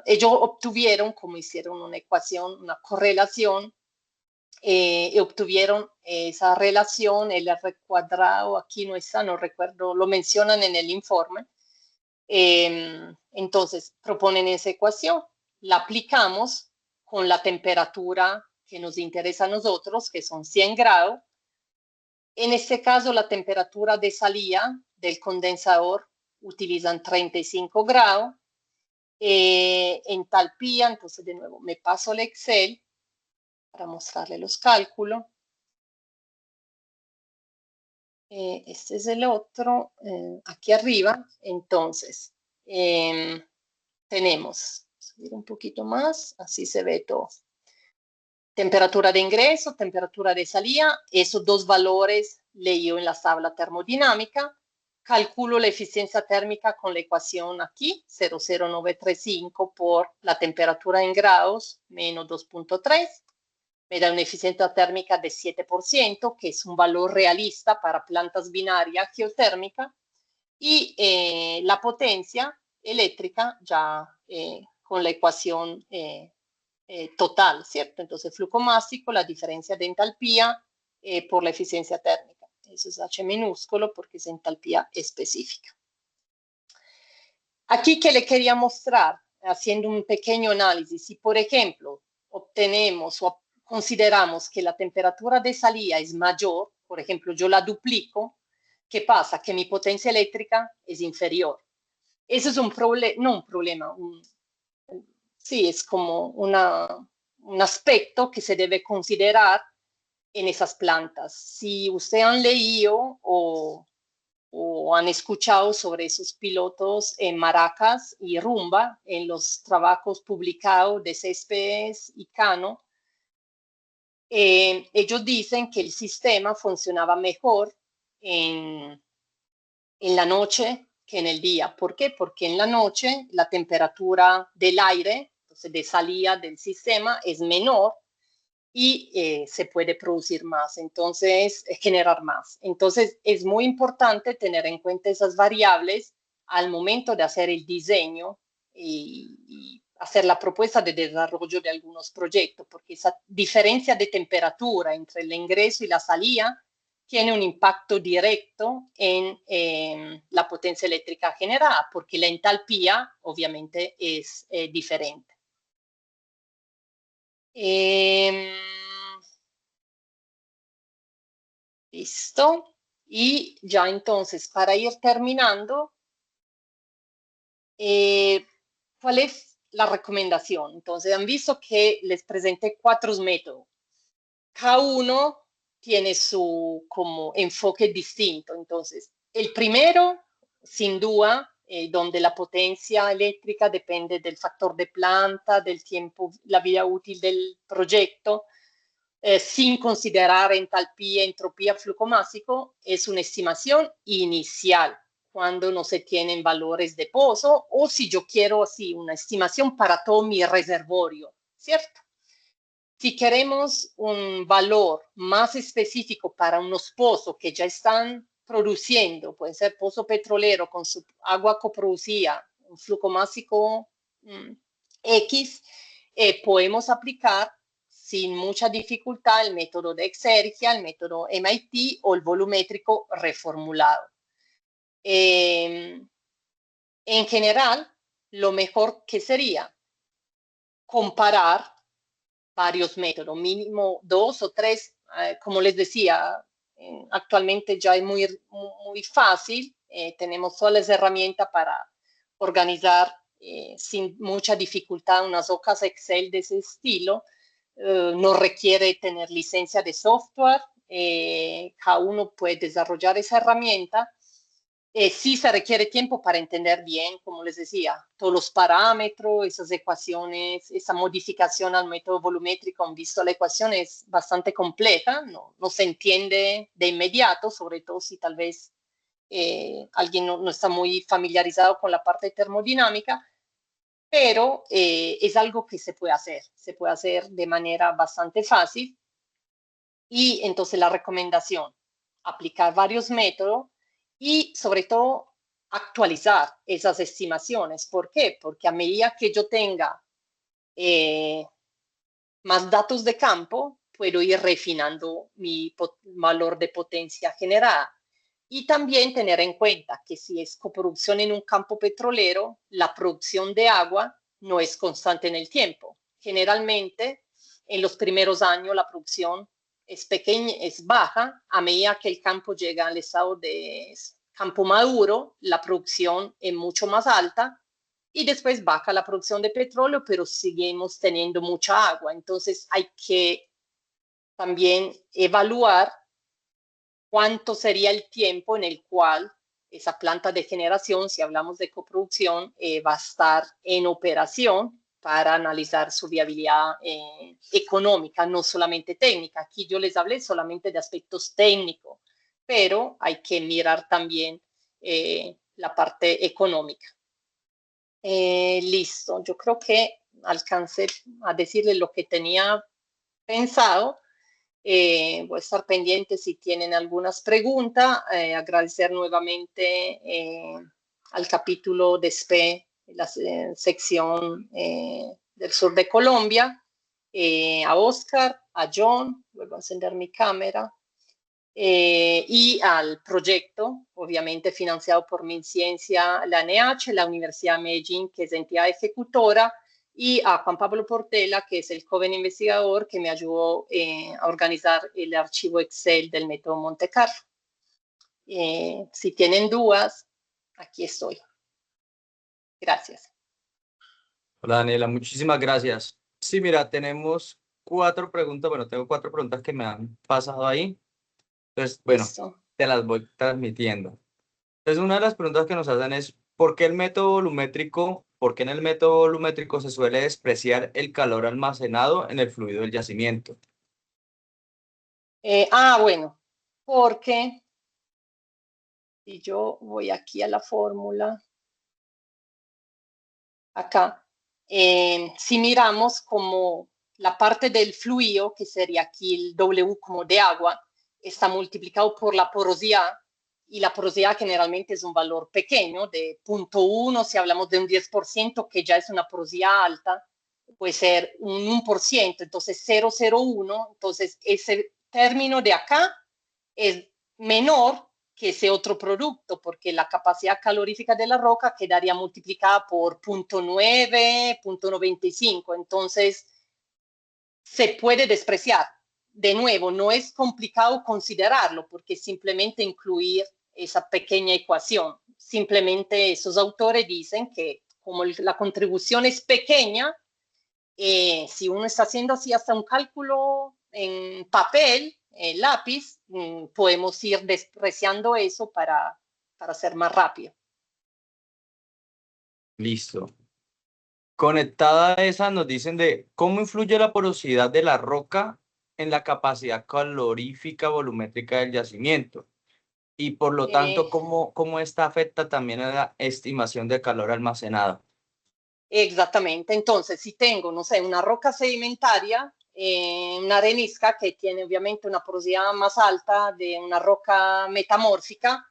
obtuvieron, como hicieron una ecuación, una correlación, y obtuvieron esa relación, el R cuadrado, aquí no está, no recuerdo, lo mencionan en el informe. Entonces, proponen esa ecuación, la aplicamos con la temperatura que nos interesa a nosotros, que son 100 grados. En este caso, la temperatura de salida del condensador utilizan 35 grados. Entalpía, entonces de nuevo me paso el Excel para mostrarle los cálculos. Este es el otro, aquí arriba. Entonces, tenemos, subir un poquito más, así se ve todo. Temperatura de ingreso, temperatura de salida, esos dos valores leí en la tabla termodinámica. Calculo la eficiencia térmica con la ecuación aquí, 00935 por la temperatura en grados menos 2.3. Me da una eficiencia térmica de 7%, que es un valor realista para plantas binarias geotérmicas. Y la potencia eléctrica ya con la ecuación total, ¿cierto? Entonces, flujo másico, la diferencia de entalpía por la eficiencia térmica. Eso es H minúsculo porque es entalpía específica. Aquí que le quería mostrar, haciendo un pequeño análisis, si por ejemplo obtenemos o consideramos que la temperatura de salida es mayor, por ejemplo, yo la duplico, ¿qué pasa? Que mi potencia eléctrica es inferior. Eso es un problema, no un problema, sí, es como un aspecto que se debe considerar en esas plantas. Si ustedes han leído o han escuchado sobre esos pilotos en maracas y rumba en los trabajos publicados de Céspedes y Cano, ellos dicen que el sistema funcionaba mejor en la noche que en el día. ¿Por qué? Porque en la noche la temperatura del aire, entonces de salida del sistema, es menor y se puede producir más, entonces generar más. Entonces es muy importante tener en cuenta esas variables al momento de hacer el diseño y hacer la propuesta de desarrollo de algunos proyectos, porque esa diferencia de temperatura entre el ingreso y la salida tiene un impacto directo en la potencia eléctrica generada, porque la entalpía obviamente es diferente. Listo. Y ya entonces, para ir terminando, ¿cuál es la recomendación? Entonces, han visto que les presenté 4 métodos. Cada uno tiene su como enfoque distinto. Entonces, el primero, sin duda, donde la potencia eléctrica depende del factor de planta, del tiempo, la vida útil del proyecto, sin considerar entalpía, entropía, flujo másico, es una estimación inicial cuando no se tienen valores de pozo o si yo quiero así una estimación para todo mi reservorio, ¿cierto? Si queremos un valor más específico para unos pozos que ya están produciendo, puede ser pozo petrolero con su agua coproducida, un flujo másico X, podemos aplicar sin mucha dificultad el método de Exergia, el método MIT o el volumétrico reformulado. En general, lo mejor que sería comparar varios métodos, mínimo 2 o 3, como les decía, actualmente ya es muy, muy fácil, tenemos todas las herramientas para organizar sin mucha dificultad unas hojas Excel de ese estilo. No requiere tener licencia de software, cada uno puede desarrollar esa herramienta. Sí se requiere tiempo para entender bien, como les decía, todos los parámetros, esas ecuaciones, esa modificación al método volumétrico. Han visto la ecuación es bastante compleja, no se entiende de inmediato, sobre todo si tal vez alguien no está muy familiarizado con la parte termodinámica, pero es algo que se puede hacer de manera bastante fácil. Y entonces la recomendación, aplicar varios métodos y sobre todo actualizar esas estimaciones. ¿Por qué? Porque a medida que yo tenga más datos de campo, puedo ir refinando mi valor de potencia generada. Y también tener en cuenta que si es coproducción en un campo petrolero, la producción de agua no es constante en el tiempo. Generalmente, en los primeros años, la producción es pequeña, es baja. A medida que el campo llega al estado de campo maduro, la producción es mucho más alta y después baja la producción de petróleo, pero seguimos teniendo mucha agua. Entonces hay que también evaluar cuánto sería el tiempo en el cual esa planta de generación, si hablamos de coproducción, va a estar en operación para analizar su viabilidad económica, no solamente técnica. Aquí yo les hablé solamente de aspectos técnicos, pero hay que mirar también la parte económica. Listo, yo creo que alcancé a decirles lo que tenía pensado. Voy a estar pendiente si tienen algunas preguntas. Agradecer nuevamente al capítulo de SPE, la sección del sur de Colombia, a Oscar, a John, vuelvo a encender mi cámara, y al proyecto, obviamente financiado por MinCiencia, la NH, la Universidad de Medellín, que es entidad ejecutora, y a Juan Pablo Portela, que es el joven investigador que me ayudó a organizar el archivo Excel del método Monte Carlo. Si tienen dudas, aquí estoy. Gracias. Hola Daniela, muchísimas gracias. Sí, mira, tenemos 4 preguntas, bueno, tengo 4 preguntas que me han pasado ahí. Entonces, bueno, Listo. te las voy transmitiendo. Entonces, una de las preguntas que nos hacen es, ¿por qué en el método volumétrico se suele despreciar el calor almacenado en el fluido del yacimiento? Bueno, porque si yo voy aquí a la fórmula, acá, si miramos como la parte del fluido, que sería aquí el W como de agua, está multiplicado por la porosidad, y la porosidad generalmente es un valor pequeño, de 0.1, si hablamos de un 10%, que ya es una porosidad alta, puede ser un 1%, entonces 0,01, entonces ese término de acá es menor que ese otro producto, porque la capacidad calorífica de la roca quedaría multiplicada por 0.9, 0.95. Entonces, se puede despreciar. De nuevo, no es complicado considerarlo, porque simplemente incluir esa pequeña ecuación. Simplemente esos autores dicen que como la contribución es pequeña, si uno está haciendo así hasta un cálculo en papel, lápiz, podemos ir despreciando eso para ser más rápido. Listo. Conectada a esa, nos dicen de cómo influye la porosidad de la roca en la capacidad calorífica volumétrica del yacimiento y por lo tanto, cómo esta afecta también a la estimación del calor almacenado. Exactamente. Entonces, si tengo, no sé, una roca sedimentaria, una arenisca que tiene obviamente una porosidad más alta de una roca metamórfica,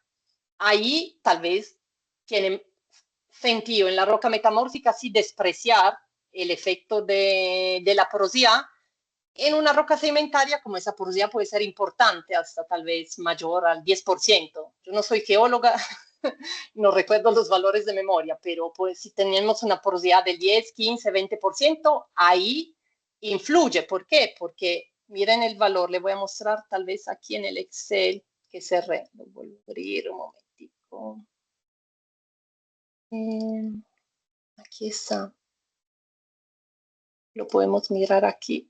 ahí tal vez tiene sentido en la roca metamórfica sí despreciar el efecto de la porosidad. En una roca sedimentaria, como esa porosidad puede ser importante, hasta tal vez mayor al 10%. Yo no soy geóloga, no recuerdo los valores de memoria, pero pues si tenemos una porosidad del 10, 15, 20%, ahí influye. ¿Por qué? Porque miren el valor, le voy a mostrar tal vez aquí en el Excel que cerré. Lo voy a abrir un momentico. Aquí está. Lo podemos mirar aquí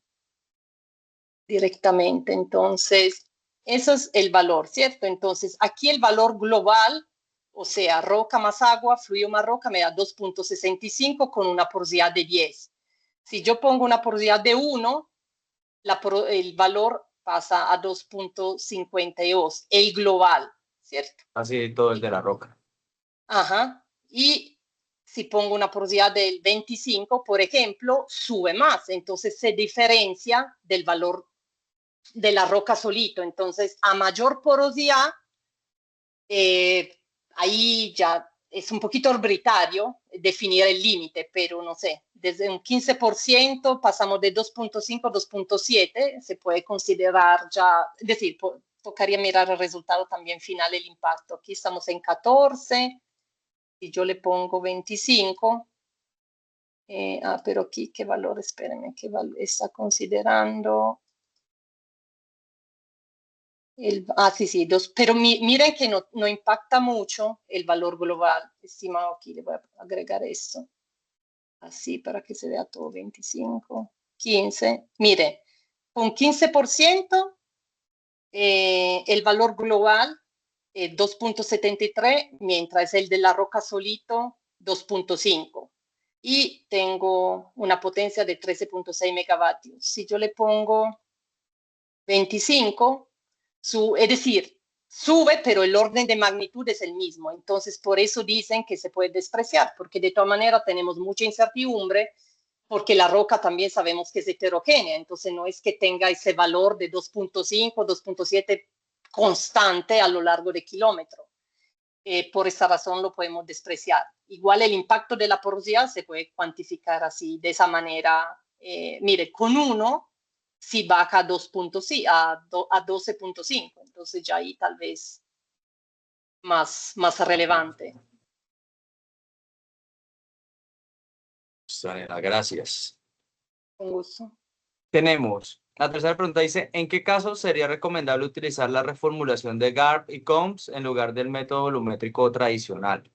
directamente. Entonces, eso es el valor, ¿cierto? Entonces, aquí el valor global, o sea, roca más agua, fluido más roca, me da 2.65 con una porosidad de 10. Si yo pongo una porosidad de 1, el valor pasa a 2.52, el global, ¿cierto? Así todo es de la roca. Ajá. Y si pongo una porosidad del 25, por ejemplo, sube más, entonces se diferencia del valor de la roca solito. Entonces, a mayor porosidad, ahí ya es un poquito arbitrario definir el límite, pero no sé, desde un 15% pasamos de 2.5 a 2.7, se puede considerar ya, es decir, tocaría mirar el resultado también final, el impacto. Aquí estamos en 14, y yo le pongo 25, pero aquí, ¿qué valor? Espérenme, ¿qué valor está considerando? Sí, pero miren que no impacta mucho el valor global, estimado. Aquí le voy a agregar esto, así para que se vea todo. 25, 15, mire, con 15%, el valor global 2.73, mientras el de la roca solito 2.5. Y tengo una potencia de 13.6 megavatios. Si yo le pongo 25, es decir, sube, pero el orden de magnitud es el mismo. Entonces, por eso dicen que se puede despreciar, porque de todas maneras tenemos mucha incertidumbre, porque la roca también sabemos que es heterogénea. Entonces, no es que tenga ese valor de 2.5, 2.7 constante a lo largo de kilómetros. Por esa razón lo podemos despreciar. Igual el impacto de la porosidad se puede cuantificar así, de esa manera. Mire, con 1 si baja a 12.5, entonces ya ahí tal vez más relevante. Daniela, gracias. Con gusto. Tenemos, la tercera pregunta dice, ¿en qué caso sería recomendable utilizar la reformulación de Garb y Combs en lugar del método volumétrico tradicional?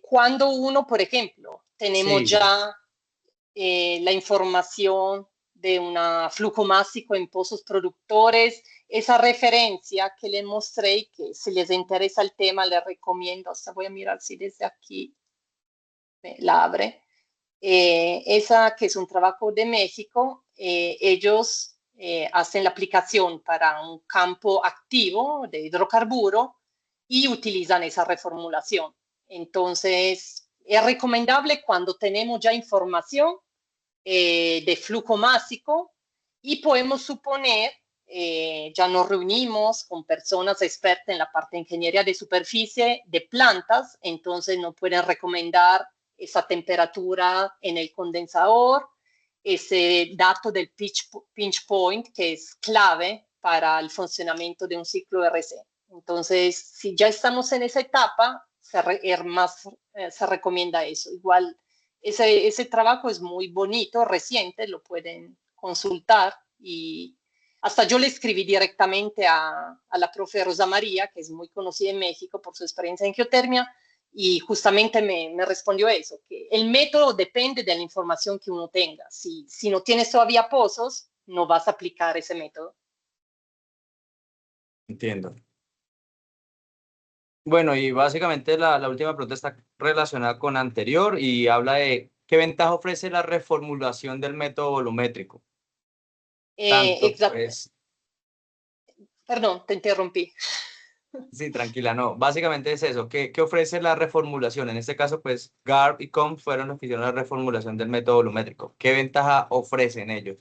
Cuando uno, por ejemplo, tenemos ya la información de un flujo másico en pozos productores, esa referencia que les mostré, que si les interesa el tema, les recomiendo, hasta voy a mirar si desde aquí la abre, esa que es un trabajo de México, ellos hacen la aplicación para un campo activo de hidrocarburo y utilizan esa reformulación. Entonces, es recomendable cuando tenemos ya información de flujo másico y podemos suponer, ya nos reunimos con personas expertas en la parte de ingeniería de superficie de plantas, entonces nos pueden recomendar esa temperatura en el condensador, ese dato del pinch point, que es clave para el funcionamiento de un ciclo RC. Entonces, si ya estamos en esa etapa, se recomienda eso. Igual, ese trabajo es muy bonito, reciente, lo pueden consultar, y hasta yo le escribí directamente a la profe Rosa María, que es muy conocida en México por su experiencia en geotermia, y justamente me respondió eso, que el método depende de la información que uno tenga. Si no tienes todavía pozos, no vas a aplicar ese método. Entiendo. Bueno, y básicamente la última pregunta está relacionada con la anterior y habla de qué ventaja ofrece la reformulación del método volumétrico. Exacto. Pues, Perdón, te interrumpí. sí, tranquila, no. Básicamente es eso. ¿Qué ofrece la reformulación? En este caso, pues, Garb y Combs fueron los que hicieron la reformulación del método volumétrico. ¿Qué ventaja ofrecen ellos?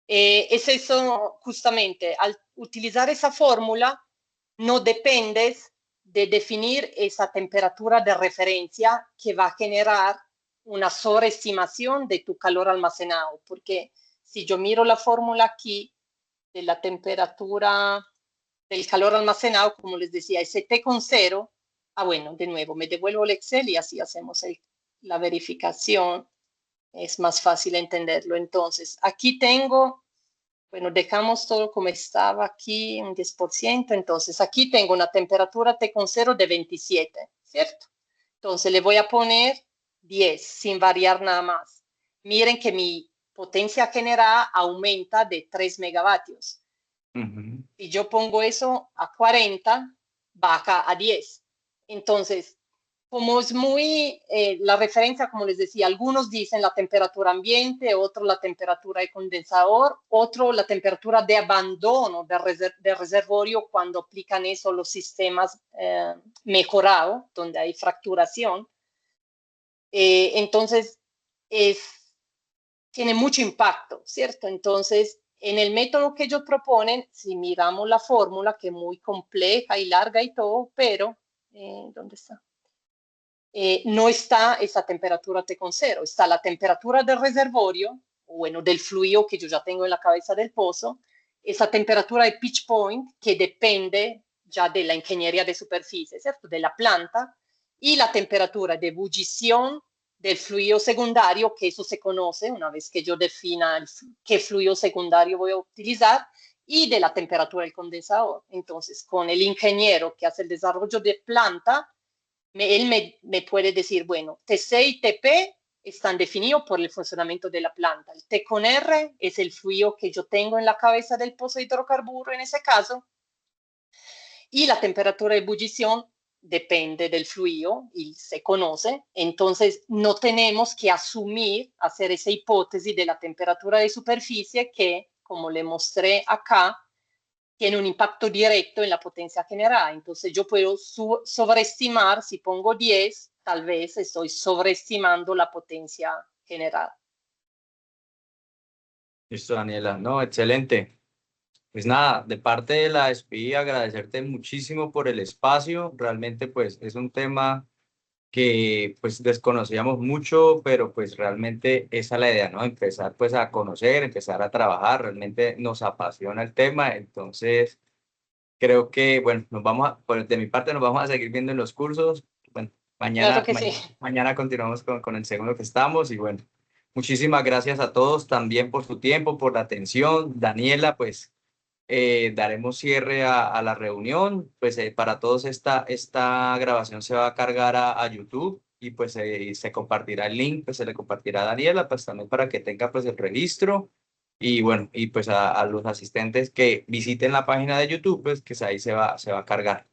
Es eso justamente, al utilizar esa fórmula, no dependes de definir esa temperatura de referencia que va a generar una sobreestimación de tu calor almacenado, porque si yo miro la fórmula aquí de la temperatura del calor almacenado, como les decía, ese T con 0, bueno, de nuevo, me devuelvo el Excel y así hacemos la verificación, es más fácil entenderlo. Entonces, aquí tengo, bueno, dejamos todo como estaba aquí, un 10%, entonces aquí tengo una temperatura T con 0 de 27, ¿cierto? Entonces le voy a poner 10 sin variar nada más. Miren que mi potencia generada aumenta de 3 megavatios. Si yo pongo eso a 40, baja a 10. Entonces, como es muy, la referencia, como les decía, algunos dicen la temperatura ambiente, otro la temperatura de condensador, otro la temperatura de abandono de reservorio cuando aplican eso los sistemas mejorados, donde hay fracturación. Entonces, tiene mucho impacto, ¿cierto? Entonces, en el método que ellos proponen, si miramos la fórmula, que es muy compleja y larga y todo, pero, ¿dónde está? No está esa temperatura T con cero, está la temperatura del reservorio, bueno, del fluido que yo ya tengo en la cabeza del pozo, esa temperatura de pitch point que depende ya de la ingeniería de superficie, ¿cierto? De la planta, y la temperatura de ebullición del fluido secundario, que eso se conoce una vez que yo defina qué fluido secundario voy a utilizar, y de la temperatura del condensador. Entonces, con el ingeniero que hace el desarrollo de planta, él me puede decir, bueno, TC y TP están definidos por el funcionamiento de la planta. El T con R es el fluido que yo tengo en la cabeza del pozo de hidrocarburo en ese caso, y la temperatura de ebullición depende del fluido y se conoce. Entonces, no tenemos que asumir, hacer esa hipótesis de la temperatura de superficie que, como le mostré acá, tiene un impacto directo en la potencia generada. Entonces yo puedo sobreestimar, si pongo 10, tal vez estoy sobreestimando la potencia generada. Listo, Daniela. No, excelente. Pues nada, de parte de la SPI, agradecerte muchísimo por el espacio. Realmente, pues, es un tema que pues desconocíamos mucho, pero pues realmente esa es la idea, ¿no? Empezar pues a conocer, empezar a trabajar, realmente nos apasiona el tema, entonces creo que, bueno, pues de mi parte nos vamos a seguir viendo en los cursos, bueno, Claro que sí. mañana continuamos con el segundo que estamos y bueno, muchísimas gracias a todos también por su tiempo, por la atención, Daniela, pues daremos cierre a la reunión. Pues para todos esta grabación se va a cargar a YouTube y pues se compartirá el link, pues se le compartirá a Daniela, pues también para que tenga pues el registro. Y bueno, y pues a los asistentes que visiten la página de YouTube, pues que ahí se va a cargar.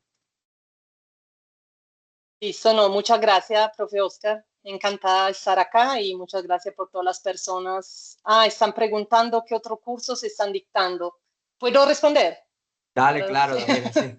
Listo, no, muchas gracias, profe Oscar. Encantada de estar acá y muchas gracias por todas las personas. Están preguntando qué otro curso se están dictando. ¿Puedo responder? Dale, claro, Daniela, sí.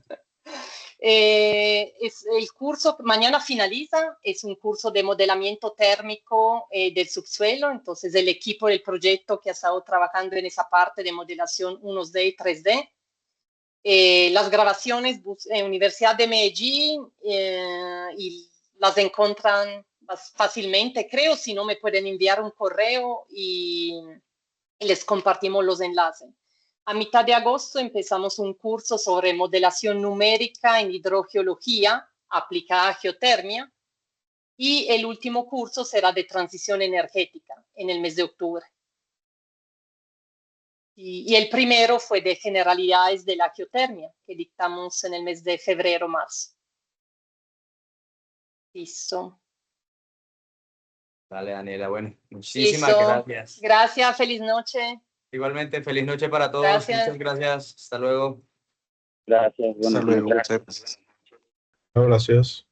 Es el curso, mañana finaliza, es un curso de modelamiento térmico del subsuelo, entonces el equipo del proyecto que ha estado trabajando en esa parte de modelación 1D y 3D. Las grabaciones, Universidad de Medellín, y las encuentran fácilmente, creo, si no me pueden enviar un correo y les compartimos los enlaces. A mitad de agosto empezamos un curso sobre modelación numérica en hidrogeología aplicada a geotermia y el último curso será de transición energética en el mes de octubre. Y el primero fue de generalidades de la geotermia que dictamos en el mes de febrero-marzo. Listo. Dale, Daniela, bueno, muchísimas Listo. gracias. Gracias, feliz noche. Igualmente, feliz noche para todos. Gracias. Muchas gracias. Hasta luego. Gracias. Hasta luego. Muchas gracias. Gracias.